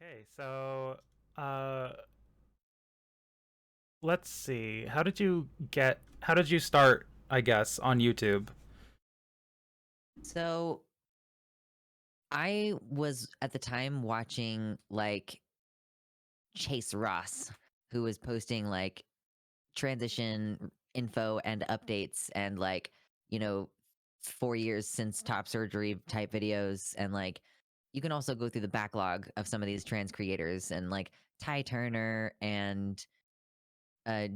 Okay, so uh let's see. How did you start, I guess, on YouTube? So I was at the time watching like Chase Ross, who was posting like transition info and updates and you know, 4 years since top surgery type videos. And you can also go through the backlog of some of these trans creators and Ty Turner and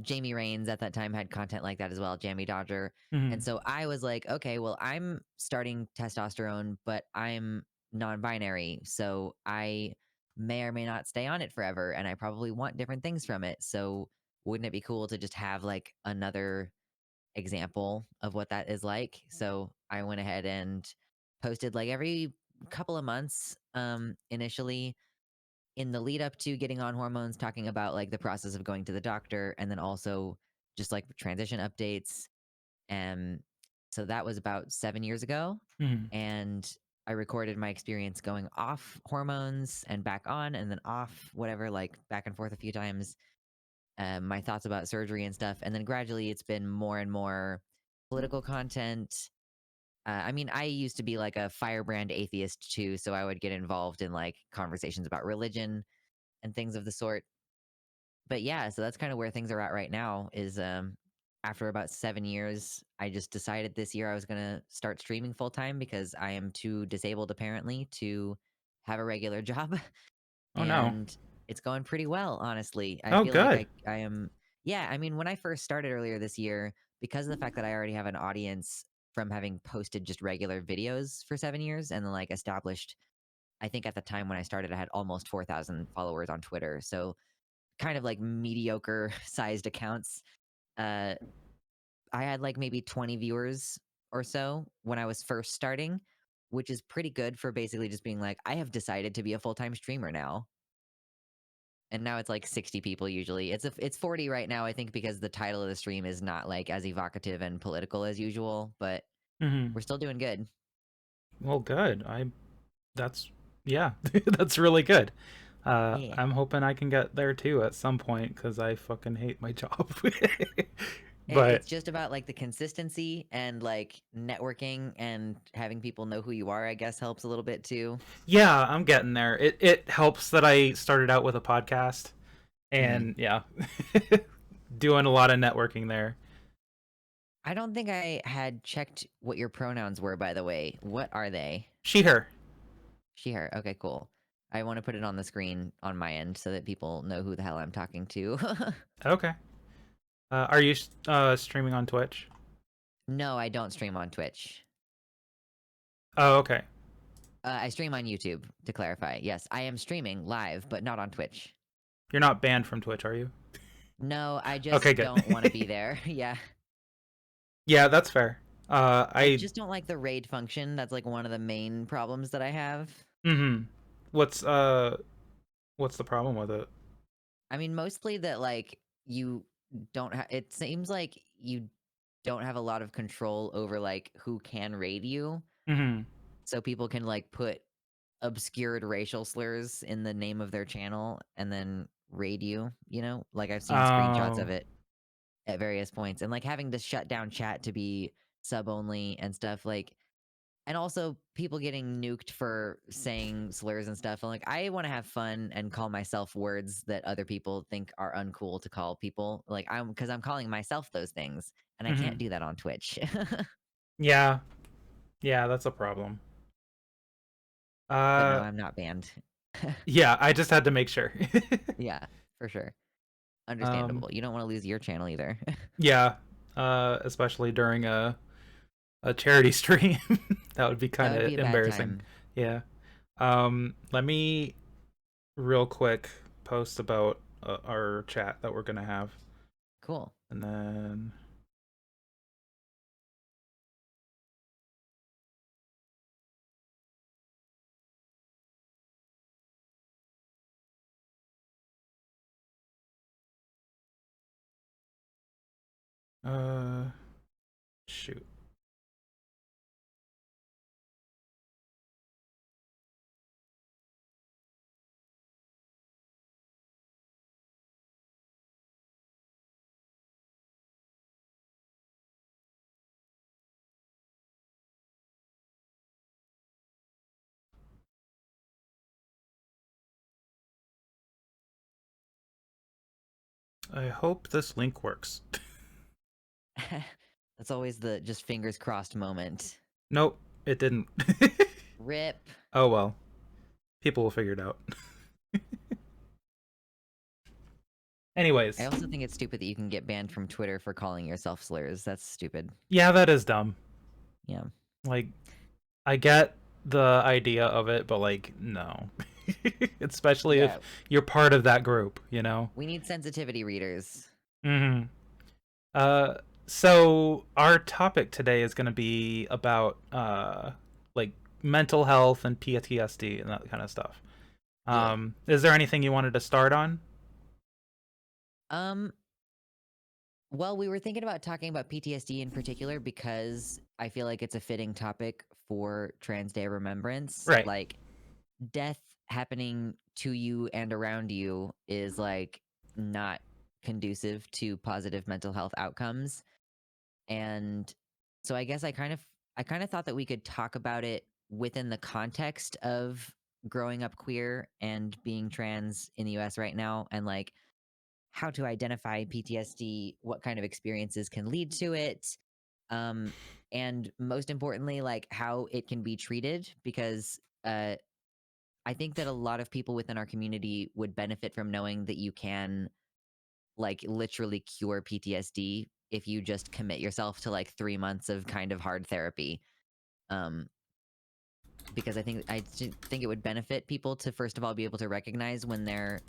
Jamie Rains at that time had content like that as well, Jamie Dodger. And Mhm. so I was like, okay, well, I'm starting testosterone, but I'm non binary. So I may or may not stay on it forever. And I probably want different things from it. So wouldn't it be cool to just have like another example of what that is like? So I went ahead and posted like every couple of months initially in the lead up to getting on hormones, talking about like the process of going to the doctor, and then also just like transition updates. And so that was about 7 years ago. Mhm. And I recorded my experience going off hormones and back on, and then off, whatever, like back and forth a few times. My thoughts about surgery and stuff. And then gradually it's been more and more political content. I mean, I used to be like a firebrand atheist too. So I would get involved in like conversations about religion and things of the sort. But yeah, so that's kind of where things are at right now is after about 7 years, I just decided this year I was going to start streaming full time because I am too disabled apparently to have a regular job. Oh no. And it's going pretty well, honestly. I Oh feel like good. I am yeah, I mean when I first started earlier this year, because of the fact that I already have an audience from having posted just regular videos for 7 years and then established, I think at the time when I started I had almost 4,000 followers on Twitter. So kind of like mediocre sized accounts. Uh, I had like maybe 20 viewers or so when I was first starting, which is pretty good for basically just being like, I have decided to be a full time streamer now. And now it's like 60 people usually. It's 40 right now, I think, because the title of the stream is not like as evocative and political as usual, but Mhm. we're still doing good. Well, good. That's yeah, that's really good. Yeah. I'm hoping I can get there too at some point cuz I fucking hate my job. It's But just about like the consistency and like networking and having people know who you are, I guess helps a little bit too. yeah, I'm getting there. It helps that I started out with a podcast Mhm. and yeah, doing a lot of networking there. I don't think I had checked what your pronouns were, by the way. What are they? She her. She, her. Okay, cool. I want to put it on the screen on my end so that people know who the hell I'm talking to. Okay. Are you streaming on Twitch? No, I don't stream on Twitch. Oh, okay. I stream on YouTube, to clarify. Yes, I am streaming live, but not on Twitch. You're not banned from Twitch, are you? No, I Okay, just good. don't want to be there. Yeah. Yeah, that's fair. I I just don't like the raid function. That's like one of the main problems that I have. mm-hmm. What's the problem with it? I mean, mostly that you don't have. It seems like you don't have a lot of control over who can raid you. Mm-hmm. So people can put obscured racial slurs in the name of their channel and then raid you. Like I've seen screenshots Oh. of it at various points, and having to shut down chat to be sub only and stuff and also people getting nuked for saying slurs and stuff. And I want to have fun and call myself words that other people think are uncool to call people. Because I'm calling myself those things, and I Mm-hmm. can't do that on Twitch. Yeah. Yeah, that's a problem. But no, Uh, I'm not banned. yeah, I just had to make sure. Yeah, for sure. um, Understandable. You don't want to lose your channel either. yeah. Especially during a charity stream, that would be That kind would of be a bad embarrassing. time. Yeah. Let me real quick post about our chat that we're gonna have, Cool. and then uh, shoot. I hope this link works. That's always the just fingers crossed moment. Nope, it didn't. Rip. Oh well, people will figure it out. I Anyways, also think it's stupid that you can get banned from Twitter for calling yourself slurs. That's stupid. yeah, that is dumb. Yeah. Like, I get the idea of it, but like, no. Especially if Yeah. you're part of that group, you know? We need sensitivity readers. Mm-hmm. Uh, so our topic today is going to be about like mental health and PTSD and that kind of stuff. Yeah. Is there anything you wanted to start on? Um, well, we were thinking about talking about PTSD in particular because I feel like it's a fitting topic for Trans Day of Remembrance. Right. Like, death happening to you and around you is like not conducive to positive mental health outcomes. And so I kind of thought that we could talk about it within the context of growing up queer and being trans in the US right now, and like how to identify PTSD, what kind of experiences can lead to it, um, and most importantly, like how it can be treated. Because I think that a lot of people within our community would benefit from knowing that you can like literally cure PTSD if you just commit yourself to like 3 months of kind of hard therapy. Um, because I think it would benefit people to first of all be able to recognize when their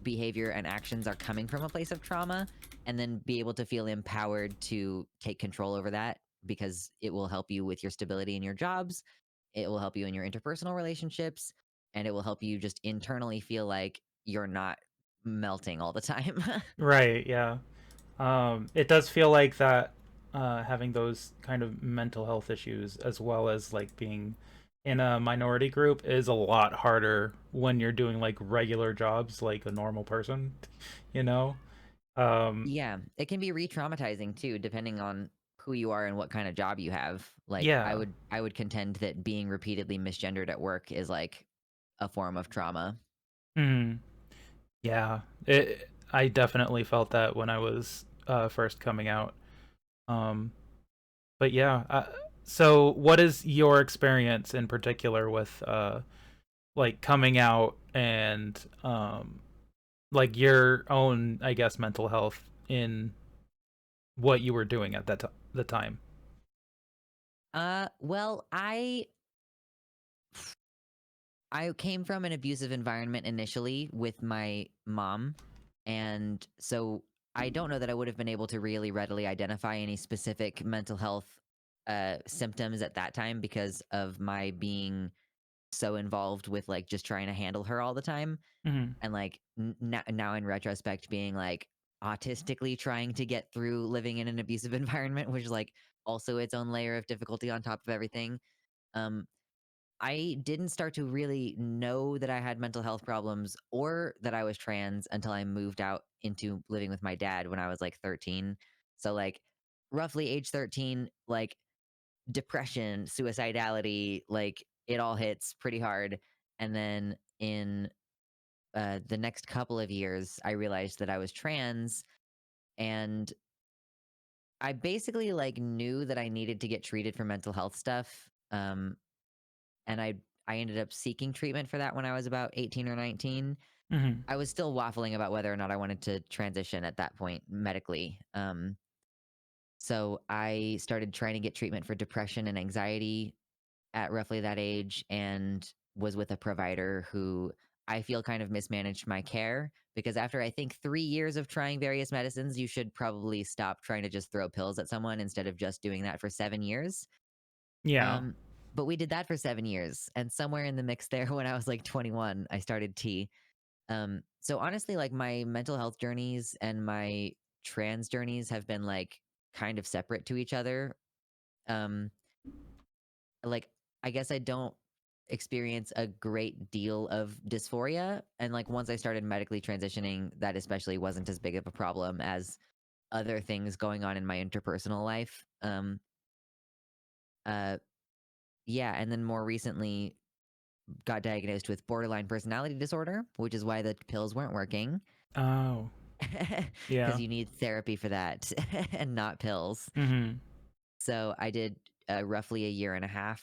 behavior and actions are coming from a place of trauma, and then be able to feel empowered to take control over that, because it will help you with your stability in your jobs, it will help you in your interpersonal relationships, and it will help you just internally feel like you're not melting all the time. Right. Yeah. It does feel like that having those kind of mental health issues as well as like being in a minority group is a lot harder when you're doing like regular jobs like a normal person, you know? Um, Yeah, it can be re-traumatizing too, depending on who you are and what kind of job you have. Like yeah. I would contend that being repeatedly misgendered at work is like a form of trauma. Mm, yeah. I definitely felt that when I was first coming out. Um, but yeah, so what is your experience in particular with like coming out and like your own, I guess, mental health in what you were doing at the time? Well, I came from an abusive environment initially with my mom, and so I don't know that I would have been able to really readily identify any specific mental health symptoms at that time because of my being so involved with like just trying to handle her all the time, Hmm. and like now in retrospect being like autistically trying to get through living in an abusive environment, which is like also its own layer of difficulty on top of everything. um I didn't start to really know that I had mental health problems or that I was trans until I moved out into living with my dad when I was like 13. So like roughly age 13, like depression, suicidality, like it all hits pretty hard. And then in the next couple of years, I realized that I was trans, and I basically like knew that I needed to get treated for mental health stuff. And I ended up seeking treatment for that when I was about 18 or 19. Hmm. I was still waffling about whether or not I wanted to transition at that point medically. So I started trying to get treatment for depression and anxiety at roughly that age, and was with a provider who I feel kind of mismanaged my care, because after I think 3 years of trying various medicines, you should probably stop trying to just throw pills at someone instead of just doing that for 7 years. Yeah. Um, but we did that for 7 years, and somewhere in the mix there, when I was like 21, I started T. So honestly, like my mental health journeys and my trans journeys have been like kind of separate to each other. Um, like I guess I don't experience a great deal of dysphoria, and like once I started medically transitioning, that especially wasn't as big of a problem as other things going on in my interpersonal life. Uh, yeah, and then more recently got diagnosed with borderline personality disorder, which is why the pills weren't working. Oh. Yeah. because you need therapy for that and not pills. Mhm. So I did roughly a year and a half,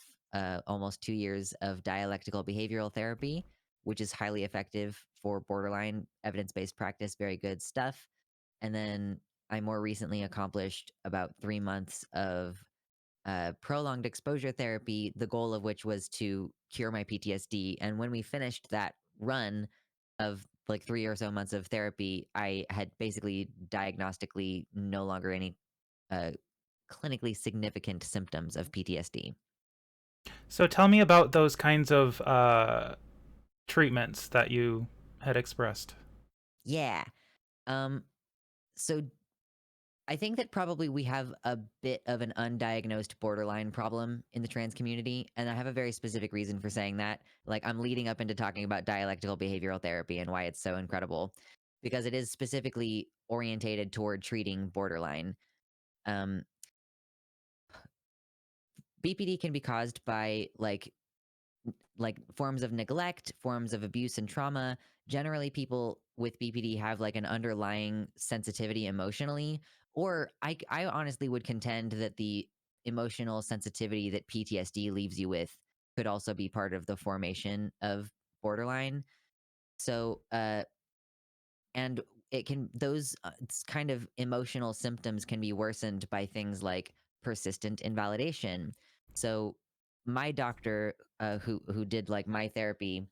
almost 2 years of dialectical behavioral therapy, which is highly effective for borderline evidence based practice. Very good stuff. And then I more recently accomplished about 3 months of prolonged exposure therapy, the goal of which was to cure my PTSD. And when we finished that run of like 3 or so months of therapy, I had basically diagnostically no longer any uh, clinically significant symptoms of PTSD. So tell me about those kinds of treatments that you had expressed. Yeah. Um, so I think that probably we have a bit of an undiagnosed borderline problem in the trans community, and I have a very specific reason for saying that. Like, I'm leading up into talking about dialectical behavioral therapy and why it's so incredible, because it is specifically orientated toward treating borderline. Um, BPD can be caused by like forms of neglect, forms of abuse and trauma. Generally, people with BPD have like an underlying sensitivity emotionally, or I honestly would contend that the emotional sensitivity that PTSD leaves you with could also be part of the formation of borderline. So, and it can, those kind of emotional symptoms can be worsened by things like persistent invalidation. So, my doctor, who did like my therapy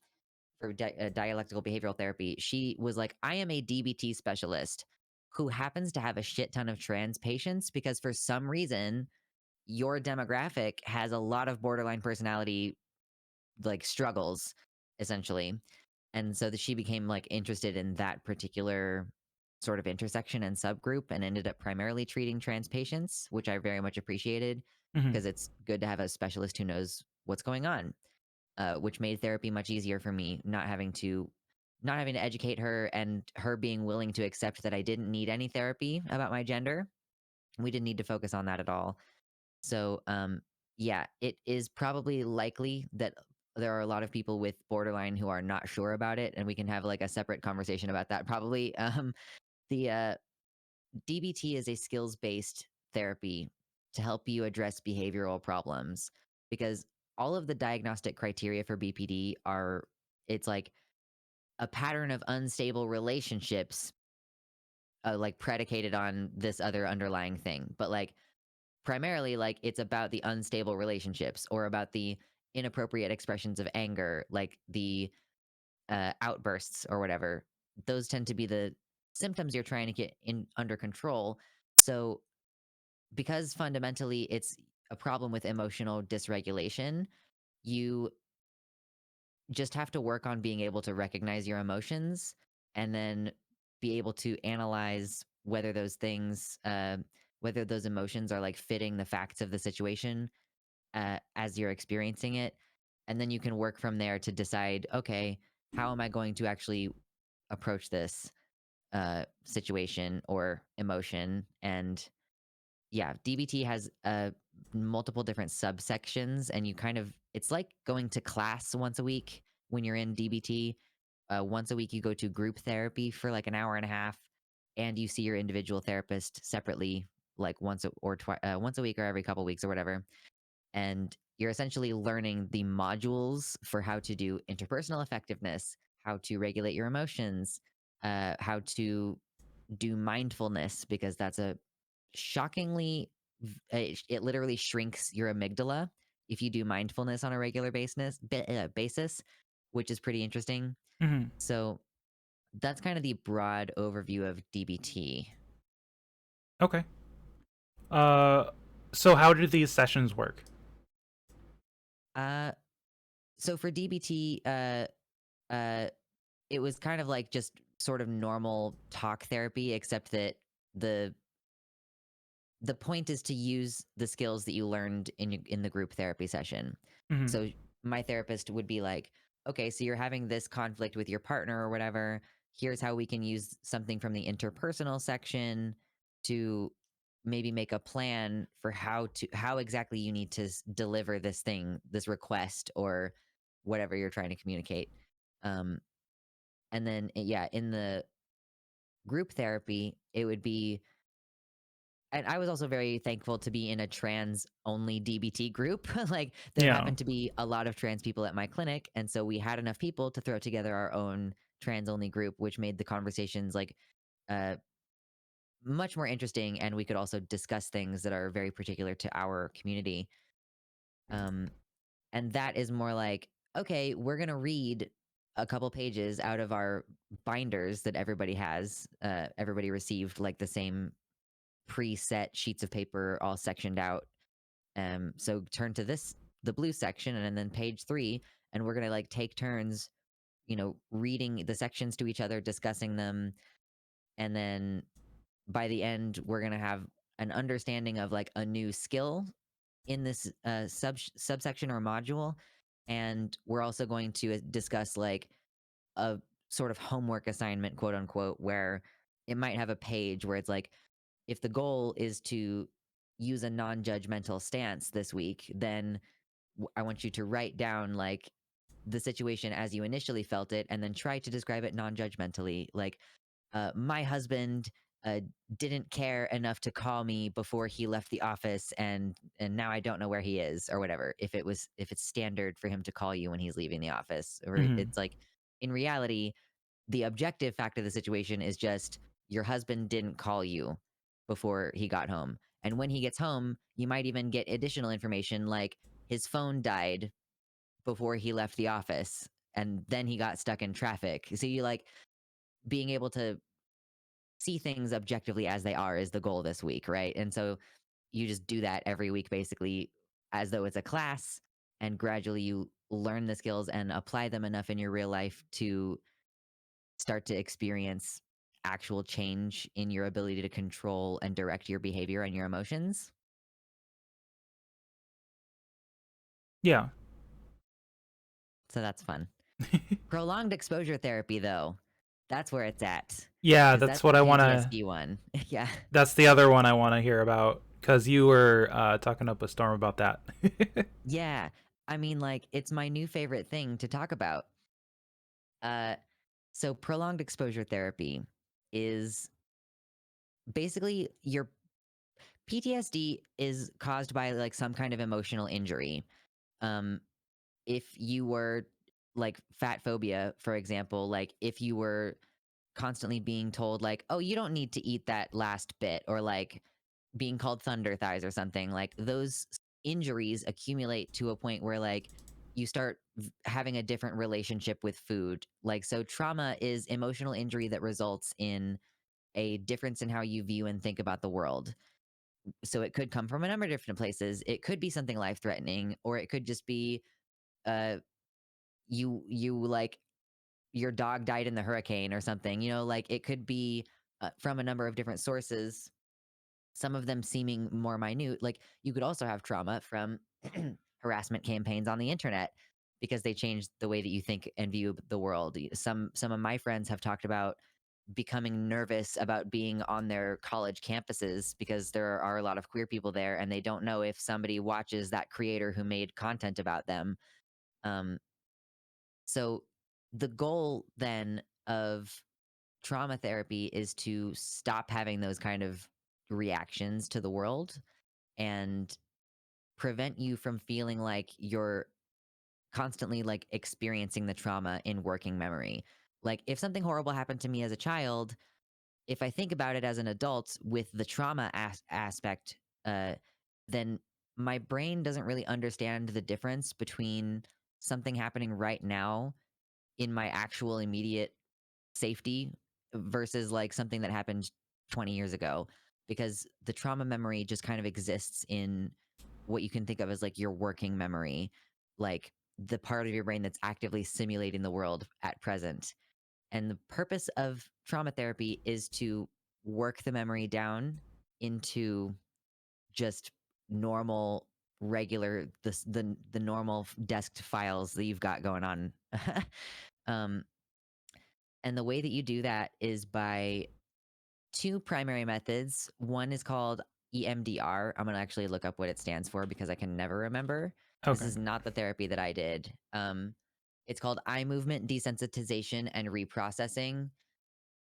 for dialectical behavioral therapy, she was like, I am a DBT specialist who happens to have a shit ton of trans patients because for some reason your demographic has a lot of borderline personality like struggles, essentially. And so that she became like interested in that particular sort of intersection and subgroup and ended up primarily treating trans patients, which I very much appreciated Mhm. because it's good to have a specialist who knows what's going on, which made therapy much easier for me, not having to educate her and her being willing to accept that I didn't need any therapy about my gender. We didn't need to focus on that at all. So, yeah, it is probably likely that there are a lot of people with borderline who are not sure about it, and we can have like a separate conversation about that. Probably, the DBT is a skills based therapy to help you address behavioral problems because all of the diagnostic criteria for BPD are it's like a pattern of unstable relationships, like predicated on this other underlying thing, but like primarily like it's about the unstable relationships or about the inappropriate expressions of anger, like the outbursts or whatever. Those tend to be the symptoms you're trying to get in under control. So because fundamentally it's a problem with emotional dysregulation, you just have to work on being able to recognize your emotions and then be able to analyze whether those things whether those emotions are like fitting the facts of the situation as you're experiencing it. And then you can work from there to decide, okay, how am I going to actually approach this situation or emotion? And yeah, DBT has multiple different subsections, and you kind of, it's like going to class once a week when you're in DBT. Once a week, you go to group therapy for like an hour and a half, and you see your individual therapist separately, like once a week or every couple weeks or whatever, and you're essentially learning the modules for how to do interpersonal effectiveness, how to regulate your emotions, how to do mindfulness, because that's a shockingly, it literally shrinks your amygdala if you do mindfulness on a regular basis, which is pretty interesting. Mhm. So that's kind of the broad overview of DBT. Okay. Uh so how do these sessions work? Uh, so for DBT, uh, it was kind of like just sort of normal talk therapy, except that the the point is to use the skills that you learned in the group therapy session. Mhm. So my therapist would be like, okay, so you're having this conflict with your partner or whatever. Here's how we can use something from the interpersonal section to maybe make a plan for how exactly you need to deliver this thing, this request or whatever you're trying to communicate. Um, and then yeah, in the group therapy, it would be, and I was also very thankful to be in a trans only DBT group. Like there Yeah. happened to be a lot of trans people at my clinic, and so we had enough people to throw together our own trans only group, which made the conversations like uh much more interesting, and we could also discuss things that are very particular to our community. Um and that is more like, okay, we're going to read a couple pages out of our binders that everybody has. Everybody received like the same preset sheets of paper all sectioned out. So turn to the blue section, and then page 3, and we're going to like take turns, reading the sections to each other, discussing them, and then by the end we're going to have an understanding of like a new skill in this subsection or module, and we're also going to discuss like a sort of homework assignment, quote unquote, where it might have a page where it's like, if the goal is to use a non-judgmental stance this week, then I want you to write down like the situation as you initially felt it, and then try to describe it non-judgmentally. Like, my husband uh, didn't care enough to call me before he left the office, and now I don't know where he is, or whatever. If it's standard for him to call you when he's leaving the office, or Hmm. it's like, in reality, the objective fact of the situation is just your husband didn't call you before he got home. And when he gets home, you might even get additional information like his phone died before he left the office, and then he got stuck in traffic. So you like being able to see things objectively as they are is the goal this week, right? And so you just do that every week basically as though it's a class, and gradually you learn the skills and apply them enough in your real life to start to experience actual change in your ability to control and direct your behavior and your emotions. Yeah. So that's fun. Prolonged exposure therapy, though, that's where it's at, Yeah, because that's that's what the I want to. PTSD one. Yeah. That's the other one I want to hear about because you were talking up a storm about that. Yeah. I mean, like, it's my new favorite thing to talk about. Uh, so prolonged exposure therapy is basically your PTSD is caused by like some kind of emotional injury. Um, if you were like fat phobia, for example, like if you were constantly being told like, oh, you don't need to eat that last bit, or like being called thunder thighs or something, like those injuries accumulate to a point where like you start having a different relationship with food. Like, so trauma is emotional injury that results in a difference in how you view and think about the world. So it could come from a number of different places. It could be something life threatening, or it could just be uh you like your dog died in the hurricane or something. Like it could be from a number of different sources, some of them seeming more minute. Like you could also have trauma from harassment campaigns on the internet because they changed the way that you think and view the world. Some of my friends have talked about becoming nervous about being on their college campuses because there are a lot of queer people there, and they don't know if somebody watches that creator who made content about them. Um, so the goal then of trauma therapy is to stop having those kind of reactions to the world, and prevent you from feeling like you're constantly like experiencing the trauma in working memory. Like if something horrible happened to me as a child, if I think about it as an adult with the trauma aspect, uh, then my brain doesn't really understand the difference between something happening right now in my actual immediate safety versus like something that happened 20 years ago, because the trauma memory just kind of exists in what you can think of as like your working memory, like the part of your brain that's actively simulating the world at present. And the purpose of trauma therapy is to work the memory down into just normal regular the normal desk files that you've got going on. um and the way that you do that is by two primary methods. One is called EMDR. I'm going to actually look up what it stands for because I can never remember. This Okay. is not the therapy that I did. It's called eye movement desensitization and reprocessing.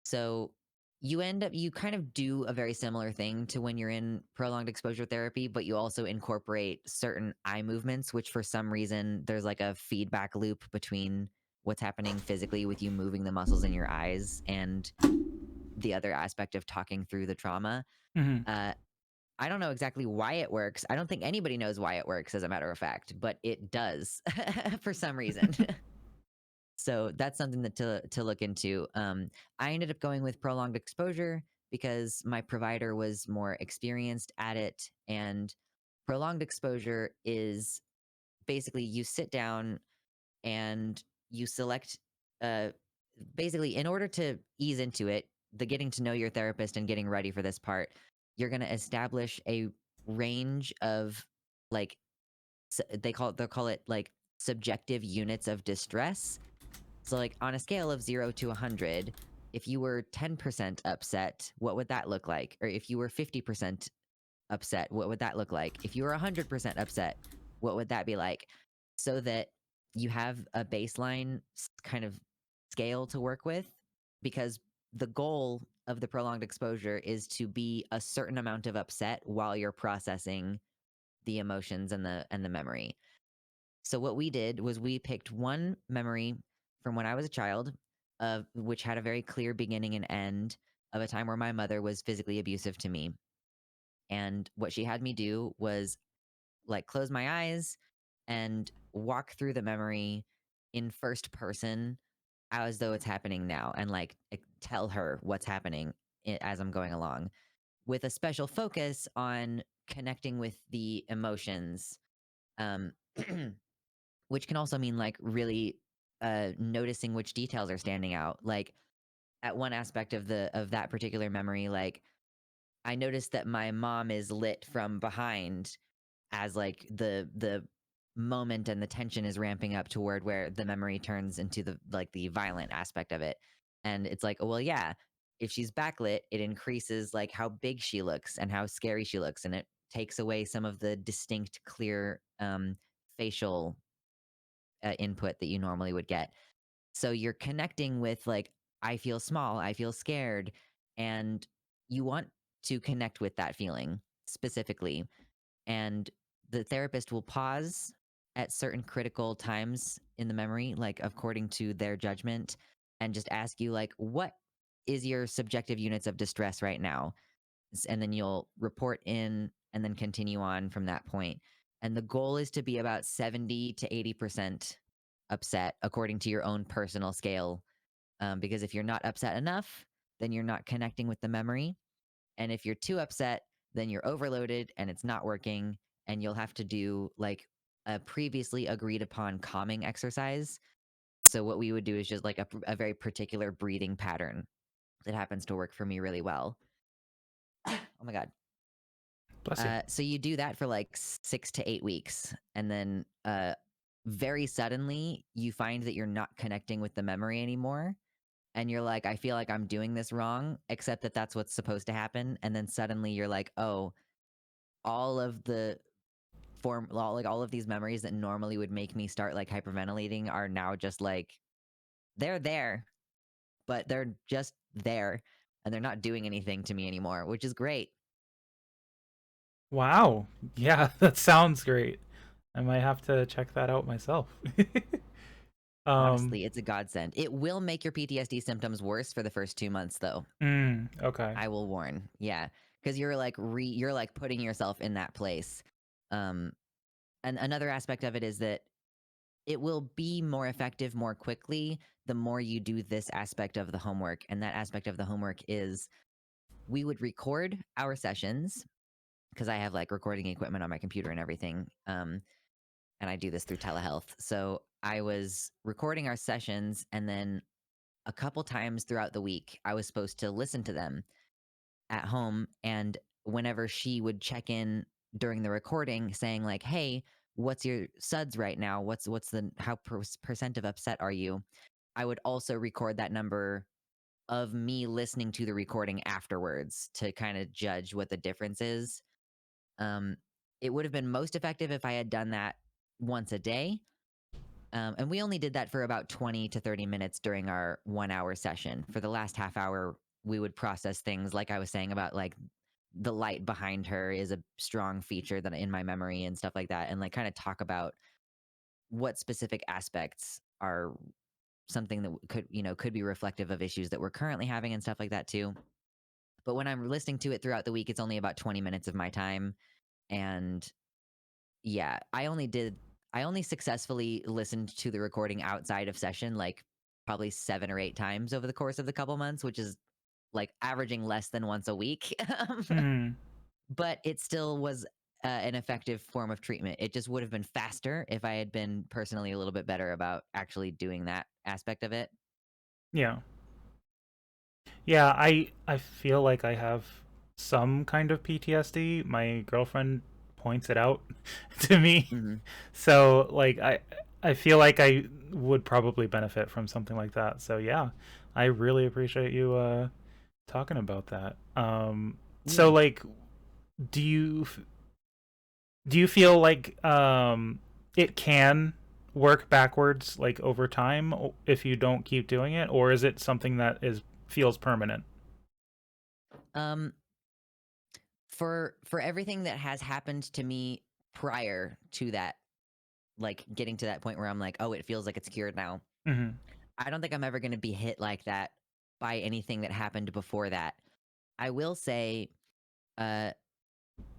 So you kind of do a very similar thing to when you're in prolonged exposure therapy, but you also incorporate certain eye movements, which for some reason there's like a feedback loop between what's happening physically with you moving the muscles in your eyes and the other aspect of talking through the trauma. Hmm. I don't know exactly why it works. I don't think anybody knows why it works, as a matter of fact, but it does for some reason. So that's something that to look into. I ended up going with prolonged exposure because my provider was more experienced at it, and prolonged exposure is basically you sit down and you select. Uh, Basically, in order to ease into it, the getting to know your therapist and getting ready for this part, you're going to establish a range of like they'll call it like subjective units of distress. So, like on a scale of 0 to 100, if you were 10% upset, what would that look like? Or if you were 50% upset, what would that look like? If you were 100% upset, what would that be like? So that you have a baseline kind of scale to work with, because the goal of the prolonged exposure is to be a certain amount of upset while you're processing the emotions and the memory. So what we did was we picked one memory from when I was a child, which had a very clear beginning and end of a time where my mother was physically abusive to me. And what she had me do was like close my eyes and walk through the memory in first person as though it's happening now, and like tell her what's happening as I'm going along, with a special focus on connecting with the emotions. Um, which can also mean like really noticing which details are standing out. Like at one aspect of that particular memory, like I noticed that my mom is lit from behind as like the moment and the tension is ramping up toward where the memory turns into the violent aspect of it. And it's like, oh, well, yeah, if she's backlit, it increases like how big she looks and how scary she looks, and it takes away some of the distinct, clear facial input that you normally would get. So you're connecting with like, I feel small, I feel scared, and you want to connect with that feeling specifically. And the therapist will pause at certain critical times in the memory, like according to their judgment, and just ask you like, what is your subjective units of distress right now? And then you'll report in and then continue on from that point. And the goal is to be about 70 to 80% upset according to your own personal scale. Because if you're not upset enough, then you're not connecting with the memory. And if you're too upset, then you're overloaded and it's not working. And you'll have to do like a previously agreed upon calming exercise. So, what we would do is just like a very particular breathing pattern that happens to work for me really well. Oh my God. Bless you. So you do that for like 6 to 8 weeks, and then very suddenly you find that you're not connecting with the memory anymore, and you're like, I feel like I'm doing this wrong, except that that's what's supposed to happen. And then suddenly you're like, oh, all of the all of these memories that normally would make me start like hyperventilating are now just like they're there, but they're just there, and they're not doing anything to me anymore, which is great. Wow. Yeah, that sounds great. I might have to check that out myself. um, Honestly, it's a godsend. It will make your PTSD symptoms worse for the first 2 months, though. okay. I will warn. Yeah, because you're like you're like putting yourself in that place. Um, and another aspect of it is that it will be more effective more quickly the more you do this aspect of the homework. And that aspect of the homework is we would record our sessions, because I have like recording equipment on my computer and everything. And I do this through telehealth. So I was recording our sessions, and then a couple times throughout the week, I was supposed to listen to them at home. And whenever she would check in during the recording saying like, hey, what's your suds right now? What's the, how percent of upset are you? I would also record that number of me listening to the recording afterwards to kind of judge what the difference is. Um, it would have been most effective if I had done that once a day. And we only did that for about 20 to 30 minutes during our 1 hour session. For the last half hour, we would process things like I was saying about like the light behind her is a strong feature that in my memory and stuff like that, and like kind of talk about what specific aspects are something that could be reflective of issues that we're currently having and stuff like that too. But when I'm listening to it throughout the week, it's only about 20 minutes of my time. And yeah, I only successfully listened to the recording outside of session like probably 7 or 8 times over the course of the couple months, which is like averaging less than once a week. Mhm. But it still was an effective form of treatment. It just would have been faster if I had been personally a little bit better about actually doing that aspect of it. Yeah. Yeah, I feel like I have some kind of PTSD. My girlfriend points it out to me. Hmm. So like I feel like I would probably benefit from something like that. So yeah, I really appreciate you talking about that. So Yeah. like do you do you feel like it can work backwards like over time if you don't keep doing it, or is it something that is feels permanent? Um, for everything that has happened to me prior to that, like getting to that point where I'm like, oh, it feels like it's cured now. Mhm. I don't think I'm ever going to be hit like that by anything that happened before that. I will say, uh,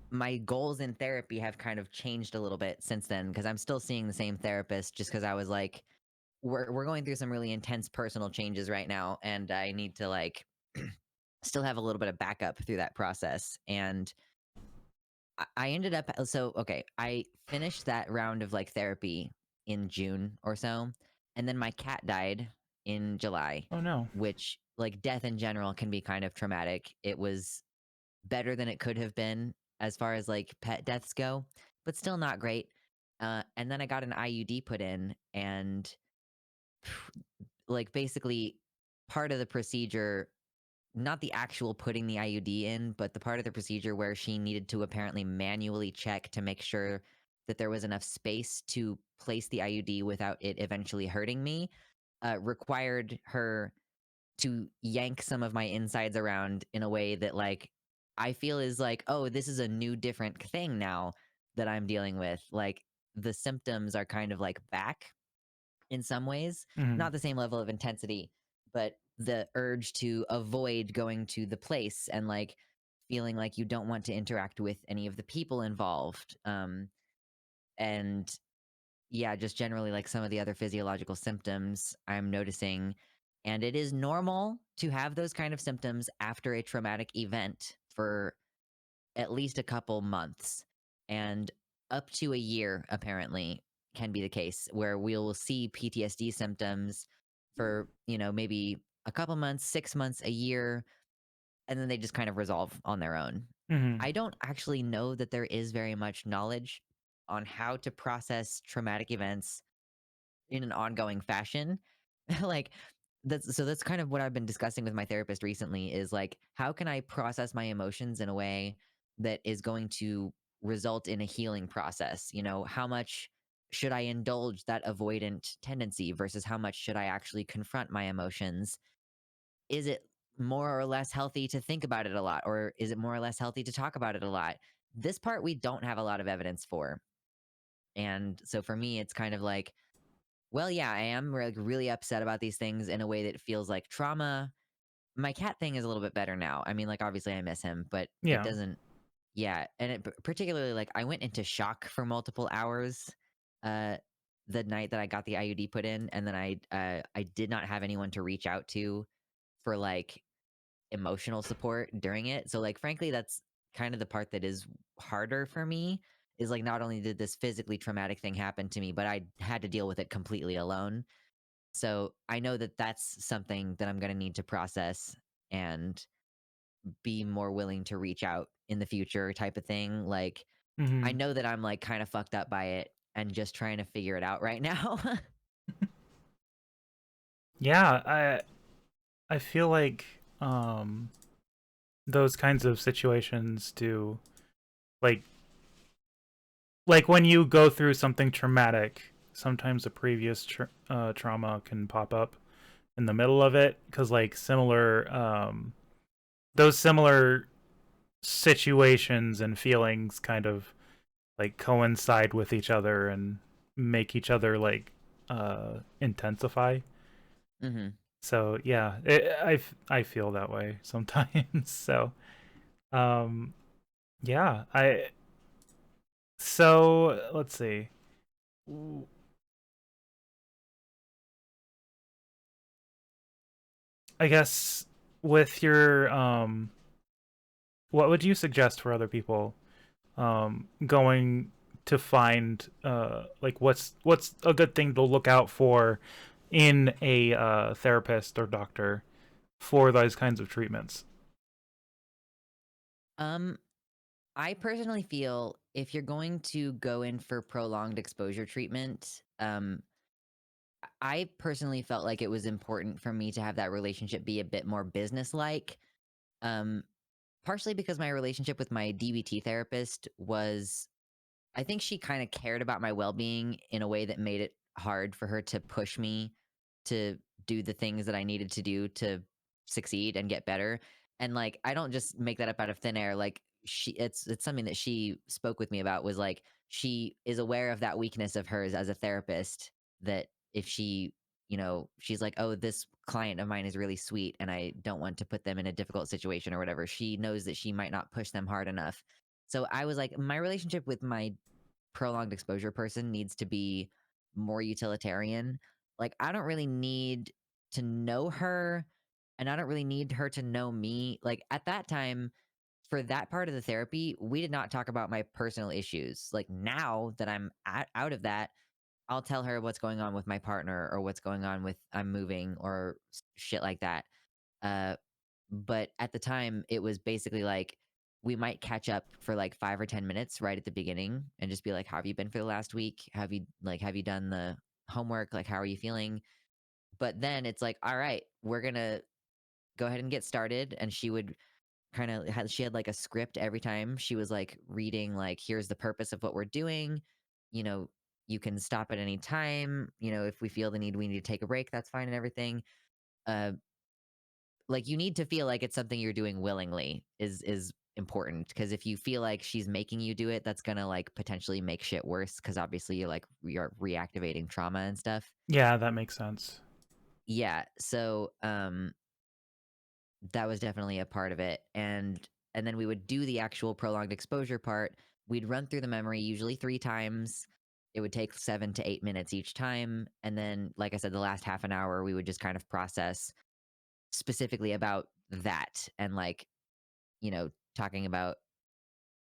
my goals in therapy have kind of changed a little bit since then because I'm still seeing the same therapist just because I was like, we're going through some really intense personal changes right now, and I need to like still have a little bit of backup through that process. And I ended up so okay, I finished that round of like therapy in June or so, and then my cat died in July, Oh no. which like death in general can be kind of traumatic. It was better than it could have been as far as like pet deaths go, but still not great. And then I got an IUD put in, and like basically part of the procedure, not the actual putting the IUD in, but the part of the procedure where she needed to apparently manually check to make sure that there was enough space to place the IUD without it eventually hurting me, required her to yank some of my insides around in a way that like I feel is like, oh, this is a new different thing now that I'm dealing with. Like the symptoms are kind of like back in some ways, Mhm. not the same level of intensity, but the urge to avoid going to the place and like feeling like you don't want to interact with any of the people involved. And yeah, just generally like some of the other physiological symptoms I'm noticing. And it is normal to have those kind of symptoms after a traumatic event for at least a couple months. And up to a year, apparently, can be the case where we'll see PTSD symptoms for, maybe a couple months, 6 months, a year, and then they just kind of resolve on their own. Mhm. I don't actually know that there is very much knowledge on how to process traumatic events in an ongoing fashion. Like that's kind of what I've been discussing with my therapist recently is like how can I process my emotions in a way that is going to result in a healing process? How much should I indulge that avoidant tendency versus how much should I actually confront my emotions? Is it more or less healthy to think about it a lot, or is it more or less healthy to talk about it a lot? This part we don't have a lot of evidence for. And so for me, it's kind of like, well, yeah, I am like really upset about these things in a way that feels like trauma. My cat thing is a little bit better now. I mean, like obviously I miss him, but it Yeah. doesn't. Yeah, and particularly like I went into shock for multiple hours, uh, the night that I got the IUD put in, and then I did not have anyone to reach out to for like emotional support during it. So like frankly, that's kind of the part that is harder for me. Is like not only did this physically traumatic thing happen to me, but I had to deal with it completely alone. So I know that that's something that I'm going to need to process and be more willing to reach out in the future type of thing. Like I Mhm. know that I'm like kind of fucked up by it and just trying to figure it out right now. Yeah, I feel like those kinds of situations do like when you go through something traumatic, sometimes a previous trauma can pop up in the middle of it cuz like similar those similar situations and feelings kind of like coincide with each other and make each other like intensify. Mm-hmm. So yeah, I feel that way sometimes. So um yeah, let's see. I guess with your what would you suggest for other people going to find like what's a good thing to look out for in a therapist or doctor for those kinds of treatments? Um, I personally feel if you're going to go in for prolonged exposure treatment, I personally felt like it was important for me to have that relationship be a bit more business-like. Um, Partially because my relationship with my DBT therapist was, I think she kind of cared about my well-being in a way that made it hard for her to push me to do the things that I needed to do to succeed and get better. And like I don't just make that up out of thin air. Like it's something that she spoke with me about, was like she is aware of that weakness of hers as a therapist, that if she, she's like, "Oh, this client of mine is really sweet and I don't want to put them in a difficult situation or whatever." She knows that she might not push them hard enough. So I was like, my relationship with my prolonged exposure person needs to be more utilitarian. Like, I don't really need to know her, and I don't really need her to know me. Like, at that time, for that part of the therapy, we did not talk about my personal issues. Like, now that out of that, I'll tell her what's going on with my partner, or what's going on with I'm moving, or shit like that. Uh, but at the time, it was basically like we might catch up for like 5 or 10 minutes right at the beginning and just be like, "How have you been for the last week? Have you done the homework? Like, how are you feeling?" But then it's like, "All right, we're gonna go ahead and get started." And she would she had like a script every time she was like reading, like, "Here's the purpose of what we're doing. You know, you can stop at any time. If we feel the need, we need to take a break. That's fine and everything." Uh, like, you need to feel like it's something you're doing willingly is important, because if you feel like she's making you do it, that's gonna like potentially make shit worse, because obviously you're reactivating trauma and stuff. Yeah, that makes sense. Yeah, so that was definitely a part of it. And then we would do the actual prolonged exposure part. We'd run through the memory usually 3 times. It would take 7 to 8 minutes each time, and then, like I said, the last half an hour we would just kind of process specifically about that, and like, talking about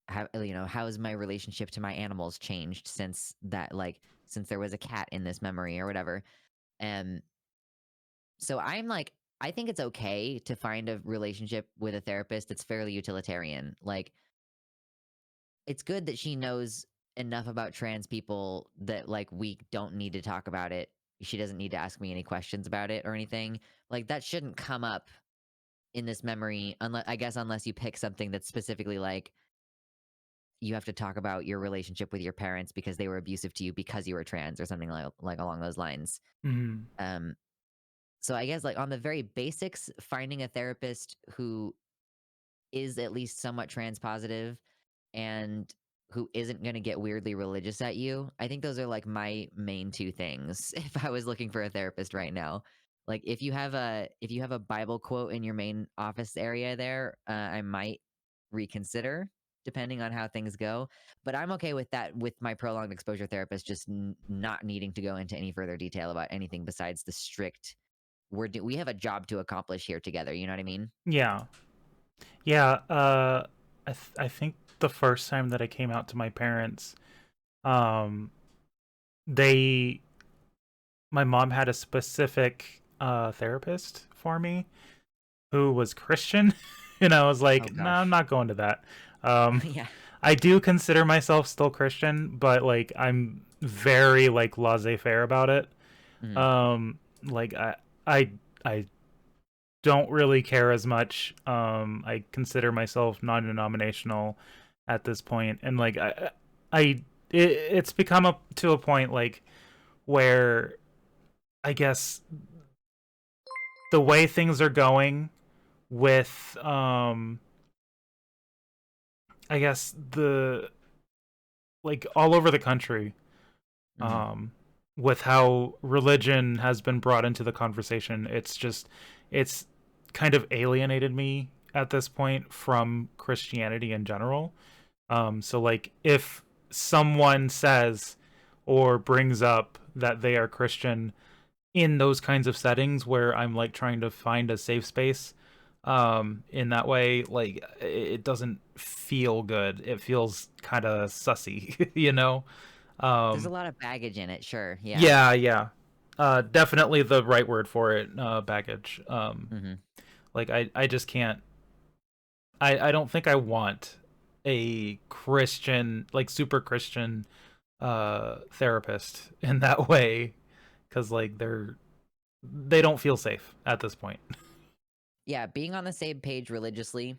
how's my relationship to my animals changed since that, like, since there was a cat in this memory or whatever. And so I'm like, I think it's okay to find a relationship with a therapist that's fairly utilitarian. Like, it's good that she knows enough about trans people that like we don't need to talk about it. She doesn't need to ask me any questions about it or anything. Like, that shouldn't come up in this memory, unless, I guess, unless you pick something that's specifically like, you have to talk about your relationship with your parents because they were abusive to you because you were trans, or something like along those lines. Mm. Um, so I guess, like, on the very basics, finding a therapist who is at least somewhat trans positive and who isn't going to get weirdly religious at you. I think those are like my main two things if I was looking for a therapist right now. Like, if you have a Bible quote in your main office area there, I might reconsider depending on how things go. But I'm okay with that, with my prolonged exposure therapist just not needing to go into any further detail about anything besides the strict, we have a job to accomplish here together. You know what I mean? Yeah. Yeah, I think the first time that I came out to my parents, um, they my mom had a specific therapist for me who was Christian, and I was Oh like, no, I'm gosh. not going to that. Um, Yeah. I do consider myself still Christian, but like I'm very like laissez-faire about it. Mhm. Like I I don't really care as much. I consider myself non-denominational at this point, and like it's become up to a point like where I guess the way things are going with I guess the like all over the country, Hmm. um with how religion has been brought into the conversation. It's kind of alienated me at this point from Christianity in general. So like if someone says or brings up that they are Christian in those kinds of settings where I'm like trying to find a safe space, in that way, like it doesn't feel good. It feels kind of sussy, you know. There's a um lot of baggage in it, sure. Yeah. yeah, yeah. Definitely the right word for it, baggage. Hmm. Like I just can't. I don't think I want a Christian, like super Christian, therapist in that way, because like they don't feel safe at this point. Yeah, being on the same page religiously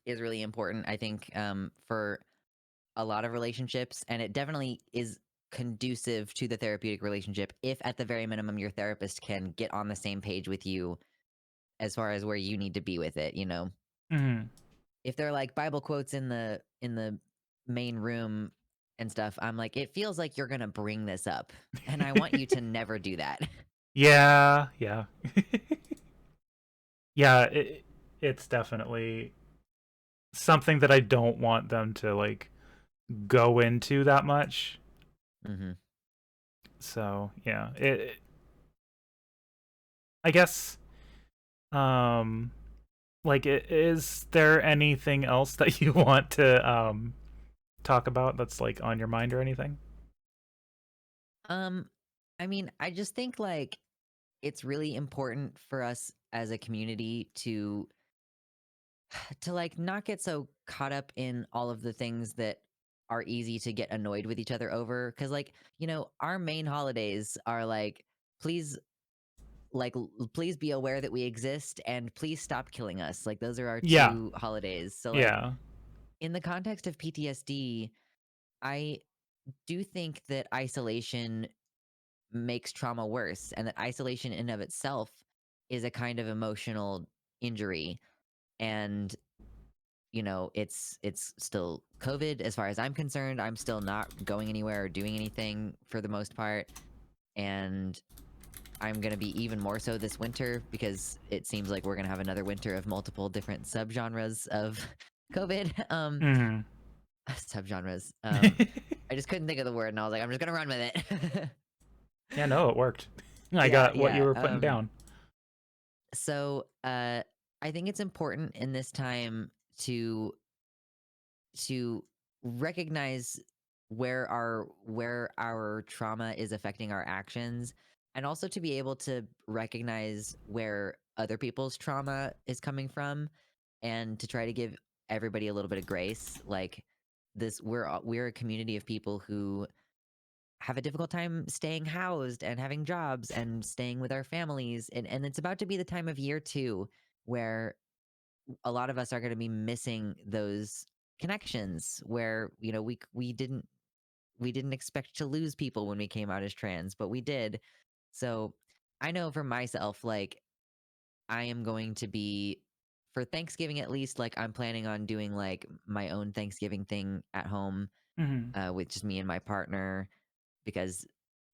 is really important, I think, for a lot of relationships, and it definitely is conducive to the therapeutic relationship if at the very minimum your therapist can get on the same page with you as far as where you need to be with it, you know. Hmm. If they're like Bible quotes in the main room and stuff, I'm like, it feels like you're gonna bring this up, and I want you to never do that. Yeah, yeah. Yeah, it's definitely something that I don't want them to like go into that much. Hmm. So yeah, I guess, um like, is there anything else that you want to talk about that's like on your mind or anything? Um, I mean, I just think like it's really important for us as a community to like not get so caught up in all of the things that are easy to get annoyed with each other over, because like, you know, our main holidays are like, please, please be aware that we exist and please stop killing us. Like those are our Yeah, two holidays. So like yeah. in the context of PTSD, I do think that isolation makes trauma worse, and that isolation in of itself is a kind of emotional injury. And you know, it's still COVID as far as I'm concerned. I'm still not going anywhere or doing anything for the most part, and I'm gonna be even more so this winter because it seems like we're gonna have another winter of multiple different subgenres of COVID. Hmm. Subgenres. I just couldn't think of the word, and I was like, I'm just gonna run with it. Yeah, no, it worked. I Yeah, got what you yeah. were putting down. So I think it's important in this time to to recognize where our trauma is affecting our actions, and also to be able to recognize where other people's trauma is coming from, and to try to give everybody a little bit of grace. Like this, we're a community of people who have a difficult time staying housed and having jobs and staying with our families, and it's about to be the time of year too where a lot of us are going to be missing those connections where, you know, we didn't expect to lose people when we came out as trans, but we did. So I know for myself, like, I am going to be, for Thanksgiving at least, like I'm planning on doing like my own Thanksgiving thing at home, Hmm. with just me and my partner, because,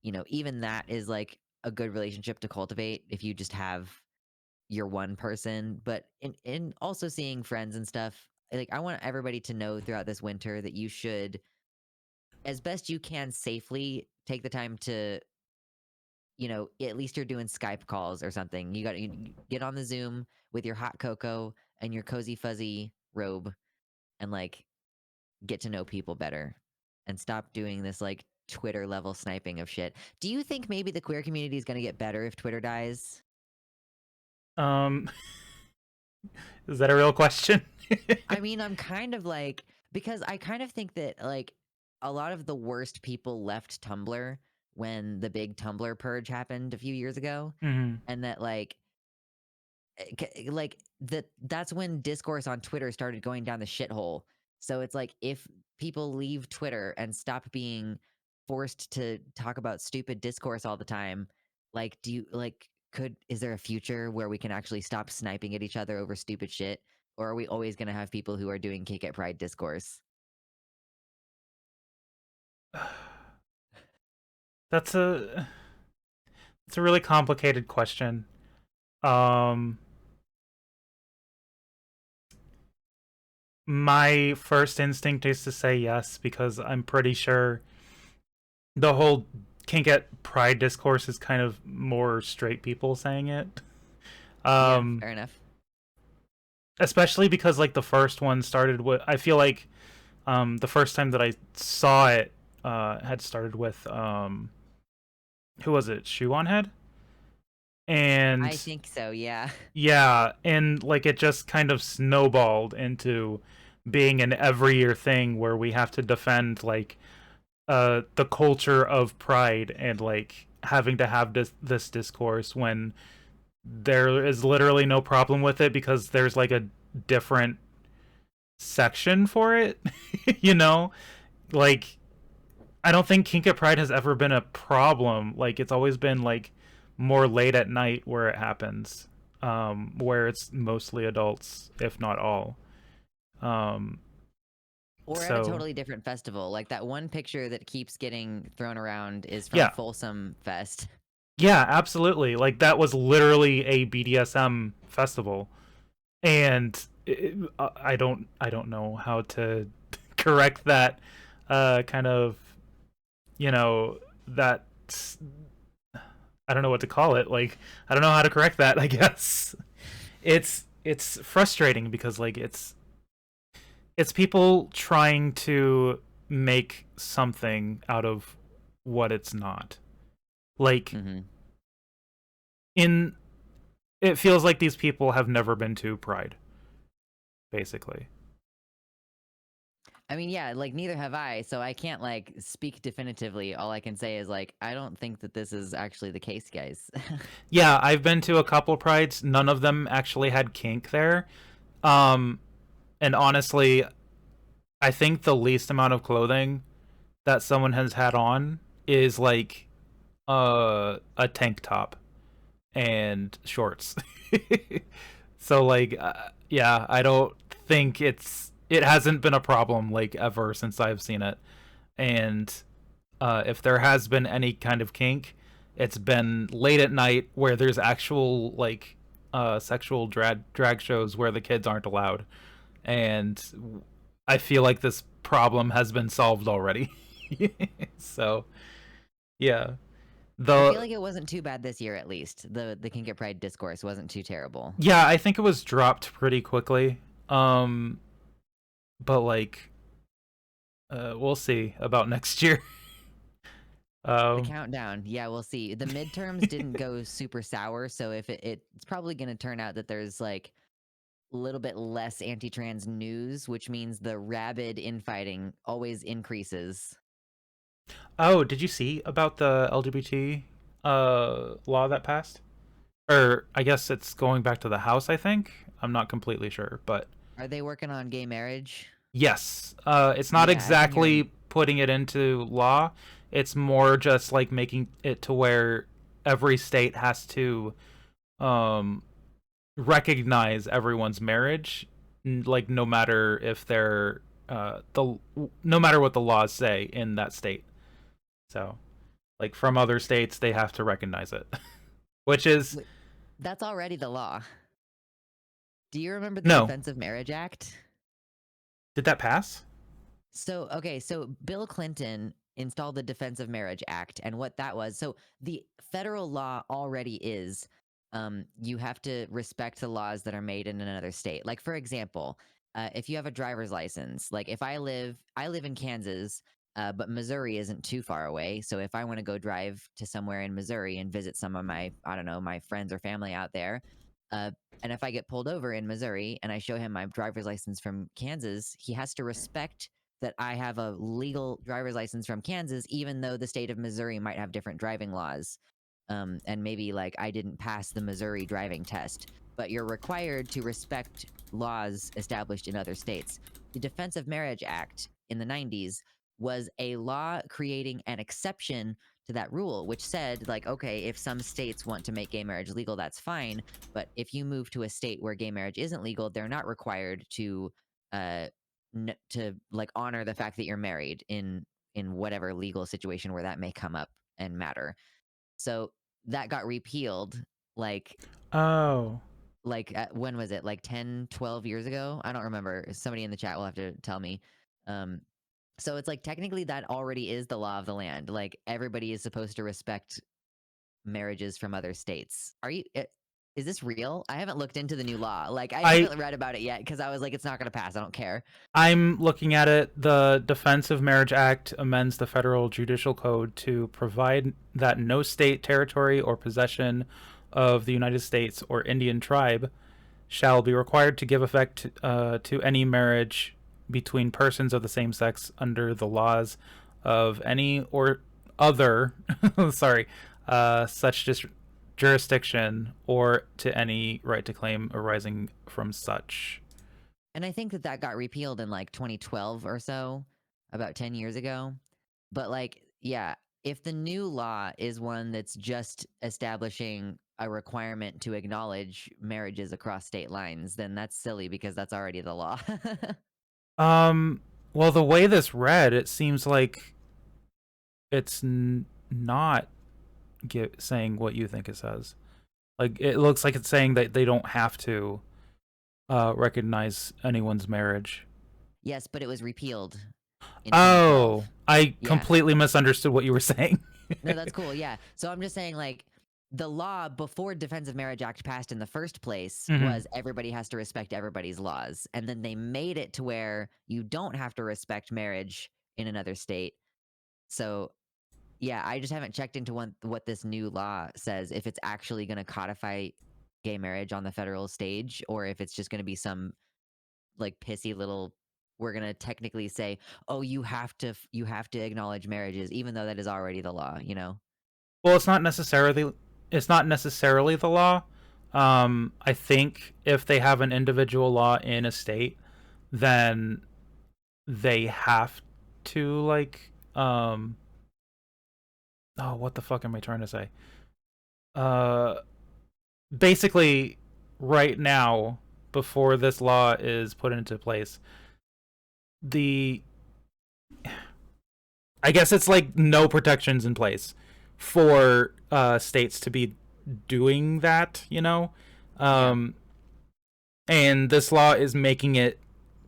you know, even that is like a good relationship to cultivate if you just have your one person. But in also seeing friends and stuff, like I want everybody to know throughout this winter that you should, as best you can safely, take the time to, you know, at least you're doing Skype calls or something. You got to get on the Zoom with your hot cocoa and your cozy fuzzy robe, and like get to know people better, and stop doing this like Twitter level sniping of shit. Do you think maybe the queer community is going to get better if Twitter dies? Um, is that a real question? I mean, I'm kind of like, because I kind of think that like a lot of the worst people left Tumblr when the big Tumblr purge happened a few years ago, Hmm. and that like like that's when discourse on Twitter started going down the shithole. So it's like if people leave Twitter and stop being forced to talk about stupid discourse all the time, like do you like is there a future where we can actually stop sniping at each other over stupid shit? Or are we always going to have people who are doing Kick at Pride discourse? That's a really complicated question. Um, my first instinct is to say yes because I'm pretty sure the whole kink at pride discourse is kind of more straight people saying it. Yeah, fair enough. Especially because like the first one started with, I feel like the first time that I saw it had started with who was it? Shoe on Head? And I think so, yeah. yeah, and like it just kind of snowballed into being an every year thing where we have to defend like the culture of pride and like having to have this discourse when there is literally no problem with it because there's like a different section for it. You know, like I don't think kink at pride has ever been a problem. Like it's always been like more late at night where it happens, where it's mostly adults if not all. um Or at a so totally different festival. Like that one picture that keeps getting thrown around is from yeah, Folsom Fest. yeah, absolutely, like that was literally a BDSM festival. And I don't know how to correct that kind of, you know, that I don't know what to call it. Like I don't know how to correct that, I guess. It's frustrating because like it's people trying to make something out of what it's not. Like Mm-hmm. in it feels like these people have never been to Pride, basically. I mean, yeah, like neither have I, so I can't like speak definitively. All I can say is like I don't think that this is actually the case, guys. Yeah, I've been to a couple prides. None of them actually had kink there. Um, and honestly, I think the least amount of clothing that someone has had on is like a tank top and shorts. So like yeah, I don't think it hasn't been a problem like ever since I've seen it. And if there has been any kind of kink, it's been late at night where there's actual like sexual drag shows where the kids aren't allowed. And I feel like this problem has been solved already. So yeah, I feel the like it wasn't too bad this year, at least. The Kink at Pride discourse wasn't too terrible. yeah, I think it was dropped pretty quickly. But like we'll see about next year. The um countdown, yeah, we'll see. The midterms didn't go super sour, so if it's probably going to turn out that there's like a little bit less anti-trans news, which means the rabid infighting always increases. oh, did you see about the LGBT law that passed? Or I guess it's going back to the House, I think. I'm not completely sure, but Are they working on gay marriage? yes. It's not Yeah, I've been hearing. exactly putting it into law. It's more just like making it to where every state has to um recognize everyone's marriage, like no matter if they're the no matter what the laws say in that state. So, like from other states, they have to recognize it, which is Wait, that's already the law. Do you remember the no. Defense of Marriage Act? Did that pass? So, okay, so Bill Clinton installed the Defense of Marriage Act, and what that was, so the federal law already is you have to respect the laws that are made in another state. Like, for example, if you have a driver's license, like if I live in Kansas, but Missouri isn't too far away. So if I want to go drive to somewhere in Missouri and visit some of my, I don't know, my friends or family out there, uh, and if I get pulled over in Missouri and I show him my driver's license from Kansas, he has to respect that I have a legal driver's license from Kansas, even though the state of Missouri might have different driving laws. And maybe like I didn't pass the Missouri driving test, but you're required to respect laws established in other states. The Defense of Marriage Act in the 90s was a law creating an exception to that rule, which said, like, okay, if some states want to make gay marriage legal, that's fine. But if you move to a state where gay marriage isn't legal, they're not required to, uh, to like honor the fact that you're married in whatever legal situation where that may come up and matter. So that got repealed, like Oh. when was it? Like 10, 12 years ago? I don't remember. Somebody in the chat will have to tell me. Um, so it's like technically that already is the law of the land. Like everybody is supposed to respect marriages from other states. Is this real? I haven't looked into the new law. Like I I haven't read about it yet because I was like, it's not going to pass. I don't care. I'm looking at it. The Defense of Marriage Act amends the federal judicial code to provide that no state, territory, or possession of the United States or Indian tribe shall be required to give effect to any marriage between persons of the same sex under the laws of any or other sorry such jurisdiction or to any right to claim arising from such. And I think that got repealed in like 2012 or so, about 10 years ago. But like, yeah, if the new law is one that's just establishing a requirement to acknowledge marriages across state lines, then that's silly because that's already the law. Well, the way this read, it seems like it's not saying what you think it says. Like it looks like it's saying that they don't have to recognize anyone's marriage. Yes, but it was repealed in 2012. Oh, I Yeah. completely misunderstood what you were saying. No, that's cool. Yeah. So I'm just saying, like, the law before Defense of Marriage Act passed in the first place Mm-hmm. was everybody has to respect everybody's laws. And then they made it to where you don't have to respect marriage in another state. So, yeah, I just haven't checked into what this new law says, if it's actually going to codify gay marriage on the federal stage, or if it's just going to be some like pissy little, we're going to technically say, oh, you have to acknowledge marriages, even though that is already the law, you know? Well, it's not necessarily the law. I think if they have an individual law in a state, then they have to like oh, what the fuck am I trying to say? Uh Basically right now before this law is put into place, the I guess it's like no protections in place for states to be doing that, you know? Yeah. Um and this law is making it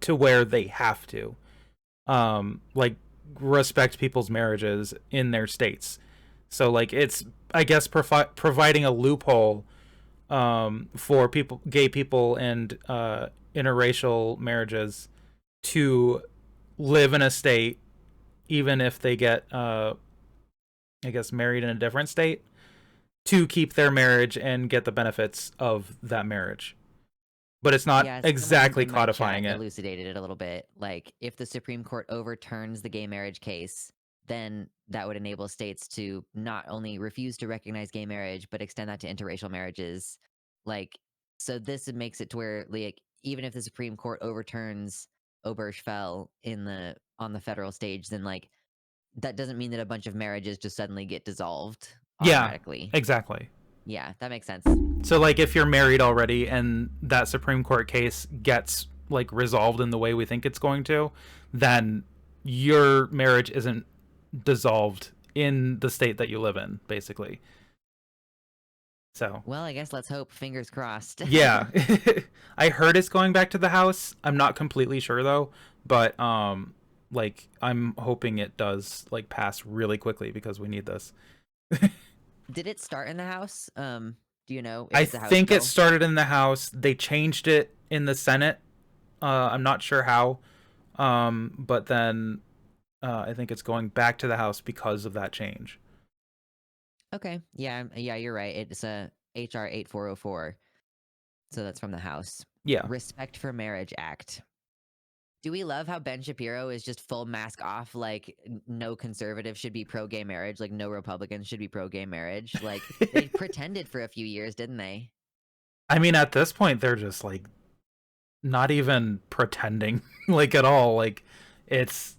to where they have to like respect people's marriages in their states. So like it's I guess providing a loophole for gay people and interracial marriages to live in a state even if they get I guess married in a different state to keep their marriage and get the benefits of that marriage. But it's not Yeah, someone exactly in my chat codifying it. elucidated it a little bit. Like, if the Supreme Court overturns the gay marriage case, then that would enable states to not only refuse to recognize gay marriage, but extend that to interracial marriages. Like, so this makes it to where, like, even if the Supreme Court overturns Obergefell on the federal stage, then like that doesn't mean that a bunch of marriages just suddenly get dissolved Yeah, automatically. exactly. Yeah, that makes sense. So like if you're married already and that Supreme Court case gets like resolved in the way we think it's going to, then your marriage isn't dissolved in the state that you live in, basically. So Well, I guess let's hope. Fingers crossed. yeah. I heard it's going back to the House. I'm not completely sure though, but like I'm hoping it does like pass really quickly because we need this. Did it start in the House? Do you know if I it's a House think it bill? started in the House. They changed it in the Senate. I'm not sure how, but then I think it's going back to the House because of that change. Okay. Yeah, yeah, you're right. It's a HR 8404. So that's from the House. Yeah. Respect for Marriage Act. Do we love how Ben Shapiro is just full mask off? Like, no conservative should be pro gay marriage. Like, no Republicans should be pro gay marriage. Like, they pretended for a few years, didn't they? I mean, at this point, they're just like not even pretending like at all. Like it's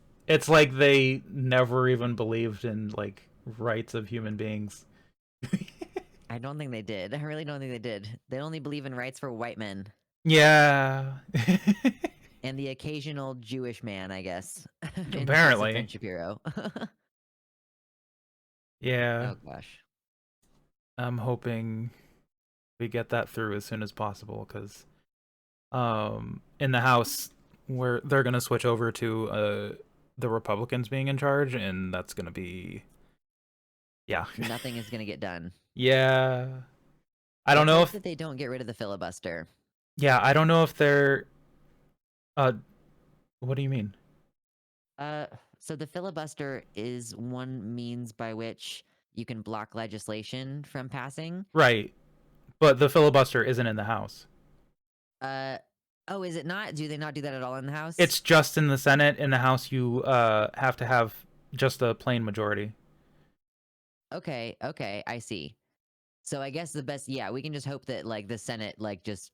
like they never even believed in like rights of human beings. I don't think they did. I really don't think they did. They only believe in rights for white men Yeah. and the occasional Jewish man, I guess, in the case of Ben Apparently. Shapiro. Yeah. Oh gosh. I'm hoping we get that through as soon as possible because in the House where they're gonna switch over to the Republicans being in charge, and that's gonna be yeah. Nothing is gonna get done. Yeah. I don't Let's know hope if that they don't get rid of the filibuster. yeah, I don't know if they're uh what do you mean? Uh, so the filibuster is one means by which you can block legislation from passing. Right. But the filibuster isn't in the House. Uh, oh, is it not? Do they not do that at all in the House? It's just in the Senate. In the House you have to have just a plain majority. Okay, okay, I see. So I guess the best, yeah, we can just hope that like the Senate, like just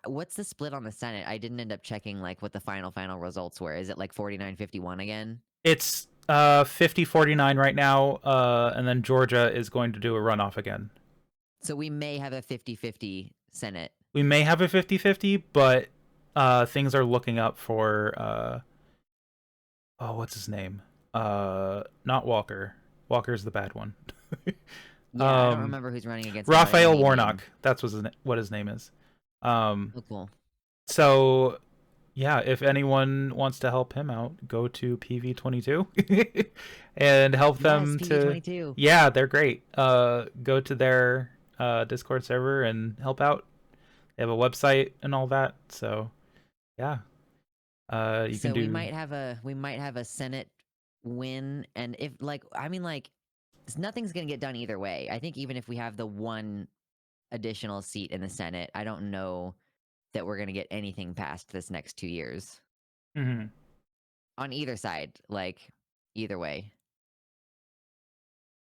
what's the split on the Senate? I didn't end up checking like what the final results were. Is it like 49-51 again? It's 50-49 right now, and then Georgia is going to do a runoff again. So we may have a 50-50 Senate. We may have a 50-50, but things are looking up for oh, what's his name? Not Walker. Walker's the bad one. Yeah, I don't remember who's running against him by Raphael any Warnock. name. That's what his name is. Um, Oh, cool. so yeah, if anyone wants to help him out, go to PV22 and help Yes, them to. PV22. Yeah, they're great. Go to their Discord server and help out. They have a website and all that. So yeah, you can So we do. might have a Senate win, and if like I mean like nothing's gonna get done either way. I think even if we have the one additional seat in the Senate, I don't know that we're gonna get anything passed this next 2 years Mhm. on either side. Like either way,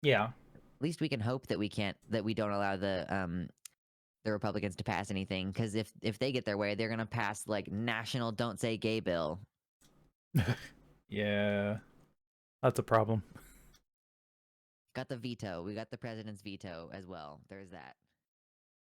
Yeah. at least we can hope that we don't allow the Republicans to pass anything because if they get their way, they're gonna pass like national "Don't Say Gay" bill. Yeah, that's a problem. Got the veto. We got the president's veto as well. There's that.